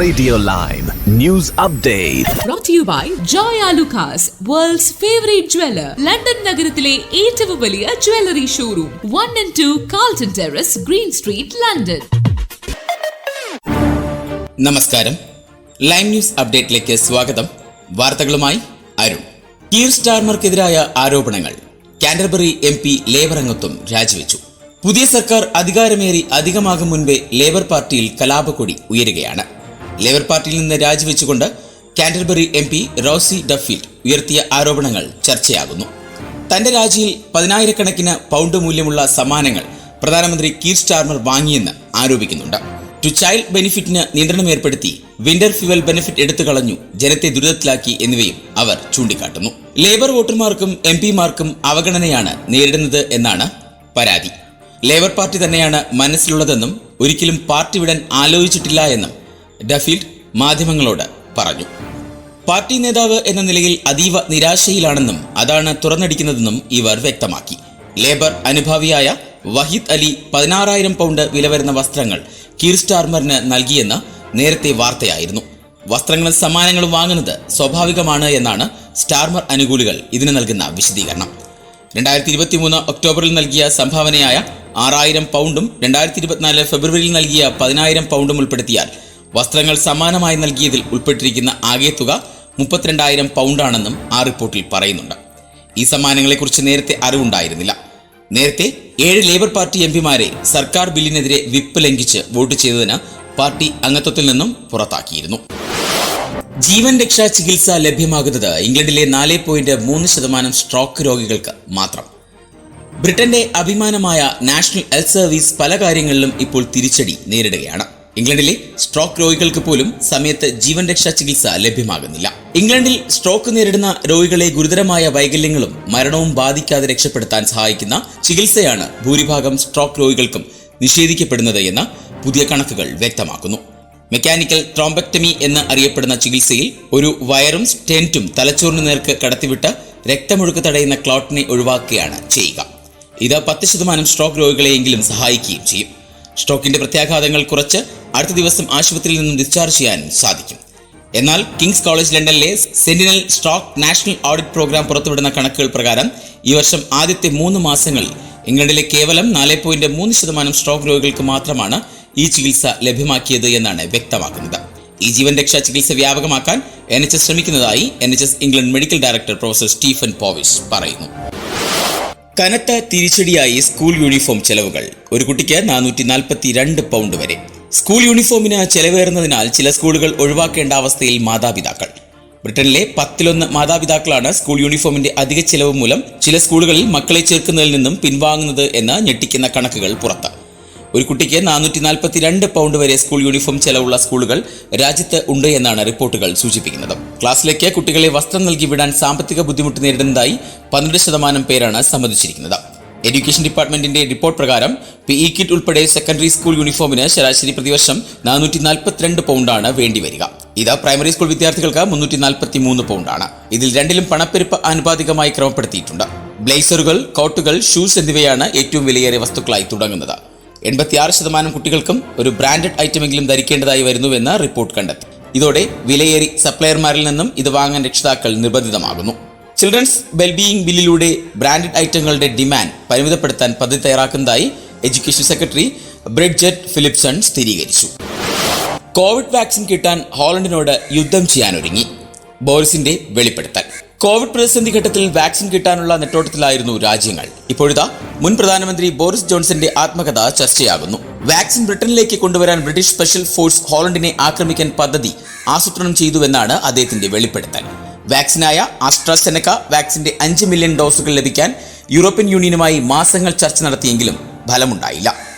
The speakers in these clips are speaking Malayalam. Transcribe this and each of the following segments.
Radio Line News Update. Brought to you by Joy Alucas, world's favorite jeweler. London നഗരത്തിലെ ഏറ്റവും വലിയ jewellery showroom 1 and 2 Carlton Terrace, Green Street, London. നമസ്കാരം. ലൈൻ ന്യൂസ് അപ്ഡേറ്റിലേക്ക് സ്വാഗതം. വാർത്തകളുമായി അരുൺ. കീർ സ്റ്റാർമർക്കെതിരായ ആരോപണങ്ങൾ. കാൻറ്റർബറി MP ലേബർ അംഗത്വം രാജിവെച്ചു. പുതിയ സർക്കാർ അധികാരമേറി അധികമാകും മുൻപേ ലേബർ പാർട്ടിയിൽ കലാപക്കൊടി ഉയരുകയാണ്. ലേബർ പാർട്ടിയിൽ നിന്ന് രാജിവെച്ചുകൊണ്ട് കാൻറ്റർബറി MP റോസി ഡഫീൽഡ് ഉയർത്തിയ ആരോപണങ്ങൾ ചർച്ചയാകുന്നു. തന്റെ രാജിയിൽ 10,000 പൗണ്ട് മൂല്യമുള്ള സമ്മാനങ്ങൾ പ്രധാനമന്ത്രി കീർ സ്റ്റാർമർ വാങ്ങിയെന്ന് ആരോപിക്കുന്നുണ്ട്. ടു ചൈൽഡ് ബെനിഫിറ്റിന് നിയന്ത്രണം ഏർപ്പെടുത്തി വിന്റർ ഫ്യൂവൽ ബെനിഫിറ്റ് എടുത്തു കളഞ്ഞു, ജനത്തെ ദുരിതത്തിലാക്കി എന്നിവയും അവർ ചൂണ്ടിക്കാട്ടുന്നു. ലേബർ വോട്ടർമാർക്കും MP-മാർക്കും അവഗണനയാണ് നേരിടുന്നത് എന്നാണ് പരാതി. ലേബർ പാർട്ടി തന്നെയാണ് മനസ്സിലുള്ളതെന്നും ഒരിക്കലും പാർട്ടി വിടാൻ ആലോചിച്ചിട്ടില്ല എന്നും ഡഫീൽഡ് മാധ്യമങ്ങളോട് പറഞ്ഞു. പാർട്ടി നേതാവ് എന്ന നിലയിൽ അതീവ നിരാശയിലാണെന്നും അതാണ് തുറന്നടിക്കുന്നതെന്നും ഇവർ വ്യക്തമാക്കി. ലേബർ അനുഭാവിയായ വഹീദ് അലി 16,000 പൗണ്ട് വില വരുന്ന വസ്ത്രങ്ങൾ കീർ സ്റ്റാർമറിന് നൽകിയെന്ന് നേരത്തെ വാർത്തയായിരുന്നു. വസ്ത്രങ്ങളും സമ്മാനങ്ങളും വാങ്ങുന്നത് സ്വാഭാവികമാണ് എന്നാണ് സ്റ്റാർമർ അനുകൂലികൾ ഇതിന് നൽകുന്ന വിശദീകരണം. 2023 ഒക്ടോബറിൽ നൽകിയ സംഭാവനയായ 6,000 പൗണ്ടും 2024 ഫെബ്രുവരിയിൽ നൽകിയ 10,000 പൗണ്ടും ഉൾപ്പെടുത്തിയാൽ വസ്ത്രങ്ങൾ സമാനമായി നൽകിയതിൽ ഉൾപ്പെട്ടിരിക്കുന്ന ആകെ തുക 32,000 പൗണ്ടാണെന്നും ആ റിപ്പോർട്ടിൽ പറയുന്നുണ്ട്. ഈ സമ്മാനങ്ങളെക്കുറിച്ച് നേരത്തെ അറിവുണ്ടായിരുന്നില്ല. നേരത്തെ 7 ലേബർ പാർട്ടി MP-മാരെ സർക്കാർ ബില്ലിനെതിരെ വിപ്പ് ലംഘിച്ച് വോട്ട് ചെയ്തതിന് പാർട്ടി അംഗത്വത്തിൽ നിന്നും പുറത്താക്കിയിരുന്നു. ജീവൻ രക്ഷാ ചികിത്സ ലഭ്യമാകുന്നത് ഇംഗ്ലണ്ടിലെ 4.3% സ്ട്രോക്ക് രോഗികൾക്ക് മാത്രം. ബ്രിട്ടന്റെ അഭിമാനമായ നാഷണൽ ഹെൽത്ത് സർവീസ് പല കാര്യങ്ങളിലും ഇപ്പോൾ തിരിച്ചടി നേരിടുകയാണ്. ഇംഗ്ലണ്ടിലെ സ്ട്രോക്ക് രോഗികൾക്ക് പോലും സമയത്ത് ജീവൻ രക്ഷാ ചികിത്സ ലഭ്യമാകുന്നില്ല. ഇംഗ്ലണ്ടിൽ സ്ട്രോക്ക് നേരിടുന്ന രോഗികളെ ഗുരുതരമായ വൈകല്യങ്ങളും മരണവും ബാധിക്കാതെ രക്ഷപ്പെടുത്താൻ സഹായിക്കുന്ന ചികിത്സയാണ് ഭൂരിഭാഗം സ്ട്രോക്ക് രോഗികൾക്കും നിഷേധിക്കപ്പെടുന്നത് എന്ന് പുതിയ കണക്കുകൾ വ്യക്തമാക്കുന്നു. മെക്കാനിക്കൽ ത്രോംബക്ടമി എന്ന് അറിയപ്പെടുന്ന ചികിത്സയിൽ ഒരു വയറും സ്റ്റെന്റും തലച്ചോറിന് നേർക്ക് കടത്തിവിട്ട് രക്തമൊഴുക്ക് തടയുന്ന ക്ലോട്ടിനെ ഒഴിവാക്കുകയാണ് ചെയ്യുക. ഇത് 10% സ്ട്രോക്ക് രോഗികളെയെങ്കിലും സഹായിക്കുകയും ചെയ്യും. സ്ട്രോക്കിന്റെ പ്രത്യാഘാതങ്ങൾ കുറച്ച് അടുത്ത ദിവസം ആശുപത്രിയിൽ നിന്നും ഡിസ്ചാർജ് ചെയ്യാൻ സാധിക്കും. എന്നാൽ കിങ്സ് കോളേജ് ലണ്ടനിലെ Sentinel Stroke National Audit Programme പുറത്തുവിടുന്ന കണക്കുകൾ പ്രകാരം ഈ വർഷം ആദ്യത്തെ 3 മാസങ്ങളിൽ ഇംഗ്ലണ്ടിലെ കേവലം 4.3% സ്ട്രോക്ക് രോഗികൾക്ക് മാത്രമാണ് ഈ ചികിത്സ ലഭ്യമാക്കിയത് എന്നാണ് വ്യക്തമാക്കുന്നത്. ഈ ജീവൻ രക്ഷാ ചികിത്സ വ്യാപകമാക്കാൻ NHS ശ്രമിക്കുന്നതായി NHS England medical director professor Stephen Powis പറയുന്നു. കനത്ത തിരിച്ചടിയായി സ്കൂൾ യൂണിഫോം ചെലവുകൾ. ഒരു കുട്ടിക്ക് 442 പൗണ്ട് വരെ. സ്കൂൾ യൂണിഫോമിന് ചെലവേറുന്നതിനാൽ ചില സ്കൂളുകൾ ഒഴിവാക്കേണ്ട അവസ്ഥയിൽ മാതാപിതാക്കൾ. ബ്രിട്ടനിലെ 10-1 മാതാപിതാക്കളാണ് സ്കൂൾ യൂണിഫോമിന്റെ അധിക ചെലവ് മൂലം ചില സ്കൂളുകളിൽ മക്കളെ ചേർക്കുന്നതിൽ നിന്നും പിൻവാങ്ങുന്നത് എന്ന് ഞെട്ടിക്കുന്ന കണക്കുകൾ പുറത്ത്. ഒരു കുട്ടിക്ക് 442 പൗണ്ട് വരെ സ്കൂൾ യൂണിഫോം ചെലവുള്ള സ്കൂളുകൾ രാജ്യത്ത് ഉണ്ട് എന്നാണ് റിപ്പോർട്ടുകൾ സൂചിപ്പിക്കുന്നത്. ക്ലാസ്സിലേക്ക് കുട്ടികളെ വസ്ത്രം നൽകി വിടാൻ സാമ്പത്തിക ബുദ്ധിമുട്ട് നേരിടുന്നതായി 12% പേരാണ് സമ്മതിച്ചിരിക്കുന്നത്. എഡ്യൂക്കേഷൻ ഡിപ്പാർട്ട്മെന്റിന്റെ റിപ്പോർട്ട് പ്രകാരം PE കിറ്റ് ഉൾപ്പെടെ സെക്കൻഡറി സ്കൂൾ യൂണിഫോമിന് ശരാശരി പ്രതിവർഷം 442 പൗണ്ടാണ് വേണ്ടിവരിക. ഇത് പ്രൈമറി സ്കൂൾ വിദ്യാർത്ഥികൾക്ക് 343 പൗണ്ടാണ്. ഇതിൽ രണ്ടിലും പണപ്പെരുപ്പ് ആനുപാതികമായി ക്രമപ്പെടുത്തിയിട്ടുണ്ട്. ബ്ലേസറുകൾ, കോട്ടുകൾ, ഷൂസ് എന്നിവയാണ് ഏറ്റവും വിലയേറിയ വസ്തുക്കളായി തുടങ്ങുന്നത്. 86% കുട്ടികൾക്കും ഒരു ബ്രാൻഡഡ് ഐറ്റമെങ്കിലും ധരിക്കേണ്ടതായി വരുന്നുവെന്ന് റിപ്പോർട്ട് കണ്ടെത്തി. ഇതോടെ വിലയേറി സപ്ലയർമാരിൽ നിന്നും ഇത് വാങ്ങാൻ രക്ഷിതാക്കൾ നിർബന്ധിതമാകുന്നു. ചിൽഡ്രൻസ് വെൽബീയിങ് ബില്ലിലൂടെ ബ്രാൻഡഡ് ഐറ്റങ്ങളുടെ ഡിമാൻഡ് പരിമിതപ്പെടുത്താൻ പദ്ധതി തയ്യാറാക്കുന്നതായി എഡ്യൂക്കേഷൻ സെക്രട്ടറി ബ്രിഡ്ജറ്റ് ഫിലിപ്സൺ സ്ഥിരീകരിച്ചു. കോവിഡ് വാക്സിൻ കിട്ടാൻ ഹോളണ്ടിനോട് യുദ്ധം ചെയ്യാനൊരുങ്ങി. ബോറിസിന്റെ വെളിപ്പെടുത്തൽ. കോവിഡ് പ്രതിസന്ധി ഘട്ടത്തിൽ വാക്സിൻ കിട്ടാനുള്ള നെട്ടോട്ടത്തിലായിരുന്നു രാജ്യങ്ങൾ. ഇപ്പോഴിതാ മുൻ പ്രധാനമന്ത്രി ബോറിസ് ജോൺസന്റെ ആത്മകഥ ചർച്ചയാകുന്നു. വാക്സിൻ ബ്രിട്ടനിലേക്ക് കൊണ്ടുവരാൻ ബ്രിട്ടീഷ് സ്പെഷ്യൽ ഫോഴ്സ് ഹോളണ്ടിനെ ആക്രമിക്കാൻ പദ്ധതി ആസൂത്രണം ചെയ്തുവെന്നാണ് അദ്ദേഹത്തിന്റെ വെളിപ്പെടുത്തൽ. വാക്സിനായ ആസ്ട്രാസെനക വാക്സിന്റെ 5 മില്യൺ ഡോസുകൾ ലഭിക്കാൻ യൂറോപ്യൻ യൂണിയനുമായി മാസങ്ങൾ ചർച്ച നടത്തിയെങ്കിലും ഫലമുണ്ടായില്ല.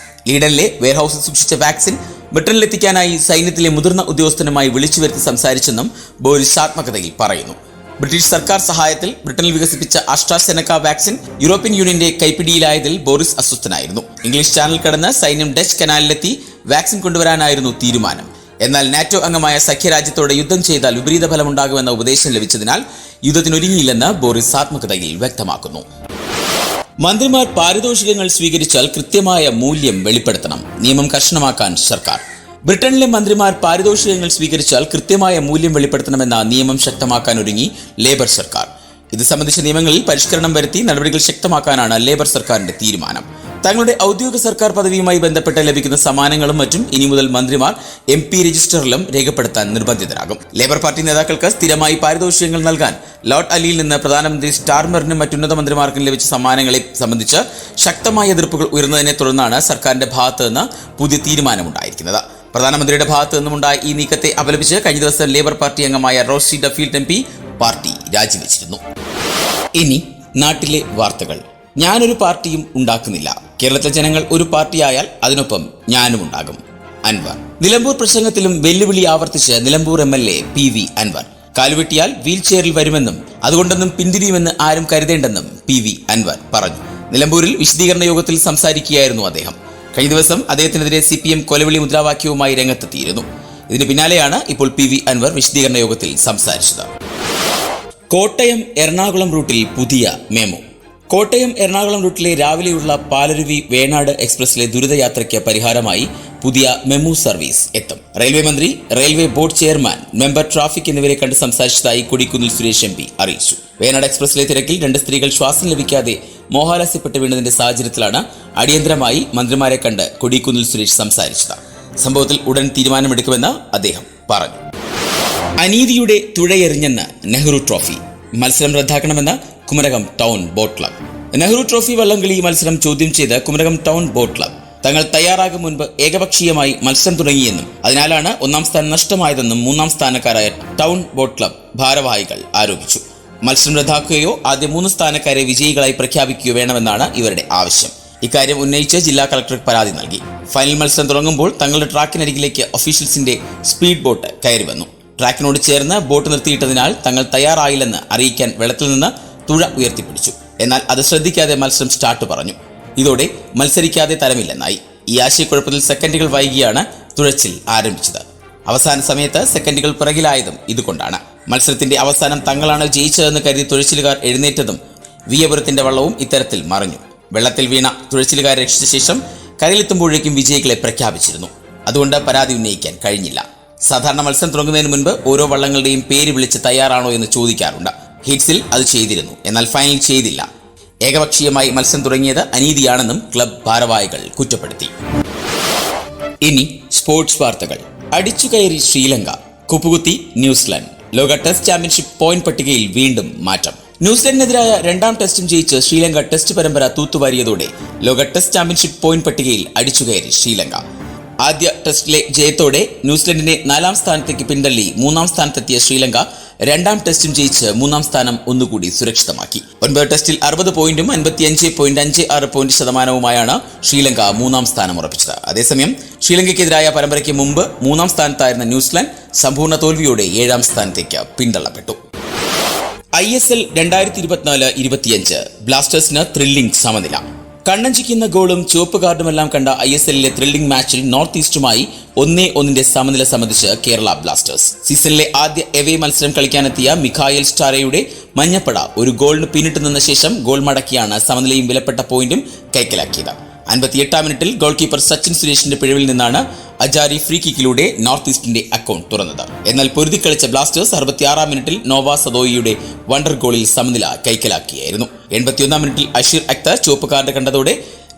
ലീഡനിലെ വെയർഹൌസിൽ സൂക്ഷിച്ച വാക്സിൻ ബ്രിട്ടനിലെത്തിക്കാനായി സൈന്യത്തിലെ മുതിർന്ന ഉദ്യോഗസ്ഥനുമായി വിളിച്ചു വരുത്തി സംസാരിച്ചെന്നും ബോറിസ് ആത്മകഥയിൽ പറയുന്നു. ബ്രിട്ടീഷ് സർക്കാർ സഹായത്തിൽ ബ്രിട്ടനിൽ വികസിപ്പിച്ച ആസ്ട്രാസെനക വാക്സിൻ യൂറോപ്യൻ യൂണിയന്റെ കൈപ്പിടിയിലായതിൽ ബോറിസ് അസ്വസ്ഥനായിരുന്നു. ഇംഗ്ലീഷ് ചാനൽ കടന്ന് സൈന്യം ഡച്ച് കനാലിലെത്തി വാക്സിൻ കൊണ്ടുവരാനായിരുന്നു തീരുമാനം. എന്നാൽ നാറ്റോ അംഗമായ സഖ്യരാജ്യത്തോടെ യുദ്ധം ചെയ്താൽ വിപരീത ഫലമുണ്ടാകുമെന്ന ഉപദേശം ലഭിച്ചതിനാൽ യുദ്ധത്തിനൊരുങ്ങിയില്ലെന്ന് ബോറിസ് ആത്മകഥയിൽ വ്യക്തമാക്കുന്നു. മന്ത്രിമാർ പാരിതോഷികങ്ങൾ സ്വീകരിച്ചാൽ കൃത്യമായ മൂല്യം വെളിപ്പെടുത്തണം. നിയമം കർശനമാക്കാൻ സർക്കാർ. ബ്രിട്ടനിലെ മന്ത്രിമാർ പാരിതോഷികങ്ങൾ സ്വീകരിച്ചാൽ കൃത്യമായ മൂല്യം വെളിപ്പെടുത്തണമെന്ന നിയമം ശക്തമാക്കാൻ ഒരുങ്ങി ലേബർ സർക്കാർ. ഇത് സംബന്ധിച്ച നിയമങ്ങളിൽ പരിഷ്കരണം വരുത്തി നടപടികൾ ശക്തമാക്കാനാണ് ലേബർ സർക്കാരിന്റെ തീരുമാനം. തങ്ങളുടെ ഔദ്യോഗിക സർക്കാർ പദവിയുമായി ബന്ധപ്പെട്ട് ലഭിക്കുന്ന സമ്മാനങ്ങളും മറ്റും ഇനി മുതൽ മന്ത്രിമാർ MP രജിസ്റ്ററിലും രേഖപ്പെടുത്താൻ നിർബന്ധിതരാകും. ലേബർ പാർട്ടി നേതാക്കൾക്ക് സ്ഥിരമായി പാരിതോഷികങ്ങൾ നൽകാൻ ലോർഡ് അലിയിൽ നിന്ന് പ്രധാനമന്ത്രി സ്റ്റാർമറിനും മറ്റുന്നത മന്ത്രിമാർക്കും ലഭിച്ച സമ്മാനങ്ങളെ സംബന്ധിച്ച് ശക്തമായ എതിർപ്പുകൾ ഉയർന്നതിനെ തുടർന്നാണ് സർക്കാരിന്റെ ഭാഗത്ത് നിന്ന് പുതിയ തീരുമാനമുണ്ടായിരിക്കുന്നത്. പ്രധാനമന്ത്രിയുടെ ഭാഗത്തു നിന്നുമുണ്ടായ ഈ നീക്കത്തെ അപലപിച്ച് കഴിഞ്ഞ ദിവസം ലേബർ പാർട്ടി അംഗമായ റോസി ഡഫീൽഡ് MP പാർട്ടി രാജിവെച്ചിരുന്നു. ഇനി നാട്ടിലെ വാർത്തകൾ. ഞാനൊരു പാർട്ടിയും ഉണ്ടാക്കുന്നില്ല. കേരളത്തിലെ ജനങ്ങൾ ഒരു പാർട്ടിയായാൽ അതിനൊപ്പം ഞാനും ഉണ്ടാകും. അൻവർ. നിലമ്പൂർ പ്രസംഗത്തിലും വെല്ലുവിളി ആവർത്തിച്ച് നിലമ്പൂർ MLA PV അൻവർ. കാലുവെട്ടിയാൽ വീൽ ചെയറിൽ വരുമെന്നും അതുകൊണ്ടൊന്നും പിന്തിരിയുമെന്ന് ആരും കരുതേണ്ടെന്നും PV അൻവർ പറഞ്ഞു. നിലമ്പൂരിൽ വിശദീകരണ യോഗത്തിൽ സംസാരിക്കുകയായിരുന്നു അദ്ദേഹം. കഴിഞ്ഞ ദിവസം അദ്ദേഹത്തിനെതിരെ CPM കൊലവിളി മുദ്രാവാക്യവുമായി രംഗത്തെത്തിയിരുന്നു. ഇതിന് പിന്നാലെയാണ് ഇപ്പോൾ PV അൻവർ വിശദീകരണ യോഗത്തിൽ സംസാരിച്ചത്. കോട്ടയം എറണാകുളം റൂട്ടിൽ പുതിയ മെമു. കോട്ടയം എറണാകുളം റൂട്ടിലെ രാവിലെയുള്ള പാലരുവി വേണാട് എക്സ്പ്രസിലെ ദുരിതയാത്രയ്ക്ക് പരിഹാരമായി പുതിയ മെമു സർവീസ് എത്തും. റെയിൽവേ മന്ത്രി, railway board chairman, member traffic എന്നിവരെ കണ്ട് സംസാരിച്ചതായി കൊടിക്കുന്നിൽ സുരേഷ് MP അറിയിച്ചു. വേണാട് എക്സ്പ്രസിലെ തിരക്കിൽ 2 സ്ത്രീകൾ ശ്വാസം ലഭിക്കാതെ മോഹാലസ്യപ്പെട്ട് വീണതിന്റെ സാഹചര്യത്തിലാണ് അടിയന്തരമായി മന്ത്രിമാരെ കണ്ട് കൊടിക്കുന്നിൽ സുരേഷ് സംസാരിച്ചത്. സംഭവത്തിൽ ഉടൻ തീരുമാനമെടുക്കുമെന്ന് അദ്ദേഹം പറഞ്ഞു. അനീതിയുടെ തുഴയെറിഞ്ഞെന്ന് നെഹ്റു ട്രോഫി. മത്സരം റദ്ദാക്കണമെന്ന് Kumarakom town boat club. Nehru trophy വള്ളംകളി മത്സരം ചോദ്യം ചെയ്ത് കുമരകം ടൗൺ ബോട്ട് ക്ലബ് തങ്ങൾ തയ്യാറാകും മുൻപ് ഏകപക്ഷീയമായി മത്സരം തുടങ്ങിയെന്നും അതിനാലാണ് 1ാം സ്ഥാനം നഷ്ടമായതെന്നും 3ാം സ്ഥാനക്കാരായ ടൗൺ ബോട്ട് ക്ലബ് ഭാരവാഹികൾ ആരോപിച്ചു. മത്സരം റദ്ദാക്കുകയോ ആദ്യ 3 സ്ഥാനക്കാരെ വിജയികളായി പ്രഖ്യാപിക്കുകയോ വേണമെന്നാണ് ഇവരുടെ ആവശ്യം. ഇക്കാര്യം ഉന്നയിച്ച് ജില്ലാ കളക്ടർക്ക് പരാതി നൽകി. ഫൈനൽ മത്സരം തുടങ്ങുമ്പോൾ തങ്ങളുടെ ട്രാക്കിനരികിലേക്ക് ഒഫീഷ്യൽസിന്റെ സ്പീഡ് ബോട്ട് കയറി വന്നു. ട്രാക്കിനോട് ചേർന്ന് ബോട്ട് നിർത്തിയിട്ടതിനാൽ തങ്ങൾ തയ്യാറായില്ലെന്ന് അറിയിക്കാൻ വെള്ളത്തിൽ നിന്ന് തുഴ ഉയർത്തിപ്പിടിച്ചു. എന്നാൽ അത് ശ്രദ്ധിക്കാതെ മത്സരം സ്റ്റാർട്ട് പറഞ്ഞു. ഇതോടെ മത്സരിക്കാതെ തരമില്ലെന്നായി. ഈ ആശയക്കുഴപ്പത്തിൽ സെക്കൻഡുകൾ വൈകിയാണ് തുഴച്ചിൽ ആരംഭിച്ചത്. അവസാന സമയത്ത് സെക്കൻഡുകൾ പിറകിലായതും ഇതുകൊണ്ടാണ്. മത്സരത്തിന്റെ അവസാനം തങ്ങളാണ് ജയിച്ചതെന്ന് കരുതി തുഴച്ചിലുകാർ എഴുന്നേറ്റതും വിയപുരത്തിന്റെ വള്ളവും ഇത്തരത്തിൽ മറിഞ്ഞു. വെള്ളത്തിൽ വീണ തുഴച്ചിലുകാരെ രക്ഷിച്ച ശേഷം കരയിലെത്തുമ്പോഴേക്കും വിജയികളെ പ്രഖ്യാപിച്ചിരുന്നു. അതുകൊണ്ട് പരാതി ഉന്നയിക്കാൻ കഴിഞ്ഞില്ല. സാധാരണ മത്സരം തുടങ്ങുന്നതിന് മുൻപ് ഓരോ വള്ളങ്ങളുടെയും പേര് വിളിച്ച് തയ്യാറാണോ എന്ന് ചോദിക്കാറുണ്ട്. ഹിറ്റ്സിൽ അത് ചെയ്തിരുന്നു, എന്നാൽ ഫൈനൽ ചെയ്തില്ല. ഏകപക്ഷീയമായി മത്സരം തുടങ്ങിയത് അനീതിയാണെന്നും ക്ലബ് ഭാരവാഹികൾ കുറ്റപ്പെടുത്തി. ഇനി സ്പോർട്സ് വാർത്തകൾ. അടിച്ചുകയറി ശ്രീലങ്ക, കുപ്പുകുത്തി ന്യൂസിലാൻഡ്. ലോക ടെസ്റ്റ് ചാമ്പ്യൻഷിപ്പ് പോയിന്റ് പട്ടികയിൽ വീണ്ടും മാറ്റം. ന്യൂസിലൻഡിനെതിരായ 2ാം ടെസ്റ്റും ജയിച്ച് ശ്രീലങ്ക ടെസ്റ്റ് പരമ്പര തൂത്തുവാരിയതോടെ ലോക ടെസ്റ്റ് ചാമ്പ്യൻഷിപ്പ് പോയിന്റ് പട്ടികയിൽ അടിച്ചുകയറി ശ്രീലങ്ക. ആദ്യ ടെസ്റ്റിലെ ജയത്തോടെ ന്യൂസിലൻഡിനെ 4ാം സ്ഥാനത്തേക്ക് പിന്തള്ളി 3ാം സ്ഥാനത്തെത്തിയ ശ്രീലങ്ക 2ാം ടെസ്റ്റും ജയിച്ച് 3ാം സ്ഥാനം ഒന്നുകൂടി സുരക്ഷിതമാക്കി. 9 ടെസ്റ്റിൽ 60 പോയിന്റും 55.56 പോയിന്റ് ശതമാനവുമായാണ് ശ്രീലങ്ക 3ാം സ്ഥാനം ഉറപ്പിച്ചത്. അതേസമയം ശ്രീലങ്കയ്ക്കെതിരായ പരമ്പരയ്ക്ക് മുമ്പ് 3ാം സ്ഥാനത്തായിരുന്ന ന്യൂസിലാൻഡ് സമ്പൂർണ്ണ തോൽവിയോടെ 7ാം സ്ഥാനത്തേക്ക് പിന്തള്ളപ്പെട്ടു. ISL 2024-25 ബ്ലാസ്റ്റേഴ്സിന് ത്രില്ലിംഗ് സമനില. കണ്ണഞ്ചിക്കുന്ന ഗോളും ചുവപ്പ് കാർഡുമെല്ലാം കണ്ട ISL-ലെ ത്രില്ലിംഗ് മാച്ചിൽ നോർത്ത് ഈസ്റ്റുമായി 1-1 സമനില സംബന്ധിച്ച് കേരള ബ്ലാസ്റ്റേഴ്സ്. സീസണിലെ ആദ്യ എവേ മത്സരം കളിക്കാനെത്തിയ മിഖായേൽ സ്റ്റാരയുടെ മഞ്ഞപ്പട ഒരു ഗോളിന് പിന്നിട്ട് നിന്ന ശേഷം ഗോൾ മടക്കിയാണ് സമനിലയും വിലപ്പെട്ട പോയിന്റും കൈക്കലാക്കിയത്. 58ാം മിനിറ്റിൽ ഗോൾ കീപ്പർ സച്ചിൻ സുരേഷിന്റെ പിഴവിൽ നിന്നാണ് അജാരി ഫ്രീ കിക്കിലൂടെ നോർത്ത് ഈസ്റ്റിന്റെ അക്കൗണ്ട് തുറന്നത്. എന്നാൽ പൊരുതിക്കളിച്ച ബ്ലാസ്റ്റേഴ്സ് 66ാം മിനിറ്റിൽ നോവ സദോയിയുടെ വണ്ടർ ഗോളിൽ സമനില കൈക്കലാക്കിയായിരുന്നു. 81ാം മിനിറ്റിൽ അഷീർ അക്തർ ചുവപ്പ് കാർഡ് കണ്ടതോടെ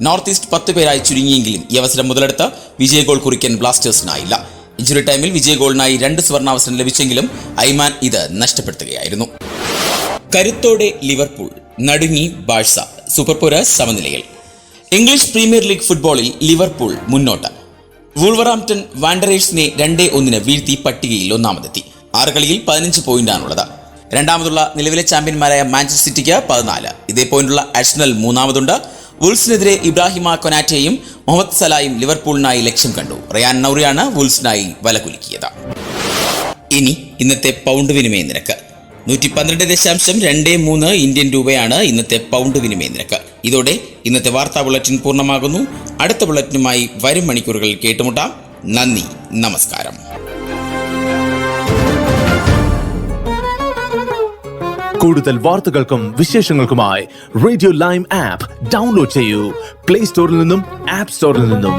നോർത്ത് ഈസ്റ്റ് 10 പേരായി ചുരുങ്ങിയെങ്കിലും ഈ അവസരം മുതലെടുത്ത് വിജയ ഗോൾ കുറിക്കാൻ ബ്ലാസ്റ്റേഴ്സിനായില്ല. ഇഞ്ചുറി ടൈമിൽ വിജയ ഗോളിനായി 2 സുവർണാവസരം ലഭിച്ചെങ്കിലും ഐമാൻ ഇത് നഷ്ടപ്പെടുത്തുകയായിരുന്നു. കരുത്തോടെ ലിവർപൂൾ, നടുങ്ങി ബാഴ്സ. സൂപ്പർ പോര് സമനിലയിൽ. ഇംഗ്ലീഷ് പ്രീമിയർ ലീഗ് ഫുട്ബോളിൽ ലിവർപൂൾ മുന്നോട്ട്. വൂൾവറാംപ്ടൺ വാൻഡറേഴ്സിനെ 2-1 വീഴ്ത്തി പട്ടികയിൽ 1ാമതെത്തി. 6 കളിയിൽ 15 പോയിന്റാണുള്ളത്. രണ്ടാമതുള്ള നിലവിലെ ചാമ്പ്യന്മാരായ മാഞ്ചസ്റ്റർ സിറ്റിക്ക് 14. ഇതേ പോയിന്റുള്ള ആഴ്സണൽ 3ാമതുണ്ട്. വുൾസിനെതിരെ ഇബ്രാഹിമ കൊനാറ്റയും മുഹമ്മദ് സലായും ലിവർപൂളിനായി ലക്ഷ്യം കണ്ടു. റയാൻ നൗറിയാണ് വുൾസിനായി വലകുലുക്കിയത്. ഇനി ഇന്നത്തെ പൗണ്ട് വിനിമയ നിരക്ക്. 112.23 ഇന്ത്യൻ രൂപയാണ് ഇന്നത്തെ പൗണ്ട് വിനിമയ നിരക്ക്. ഇതോടെ ഇന്നത്തെ വാർത്താ ബുള്ളറ്റിൻ പൂർണ്ണമാകുന്നു. അടുത്ത ബുള്ളറ്റിനുമായി വരും മണിക്കൂറുകളിൽ കേട്ടുമുട്ടാം. നന്ദി, നമസ്കാരം. കൂടുതൽ വാർത്തകൾക്കും വിശേഷങ്ങൾക്കുമായി റേഡിയോ ലൈം ആപ്പ് ഡൗൺലോഡ് ചെയ്യൂ. പ്ലേ സ്റ്റോറിൽ നിന്നും ആപ്പ് സ്റ്റോറിൽ നിന്നും.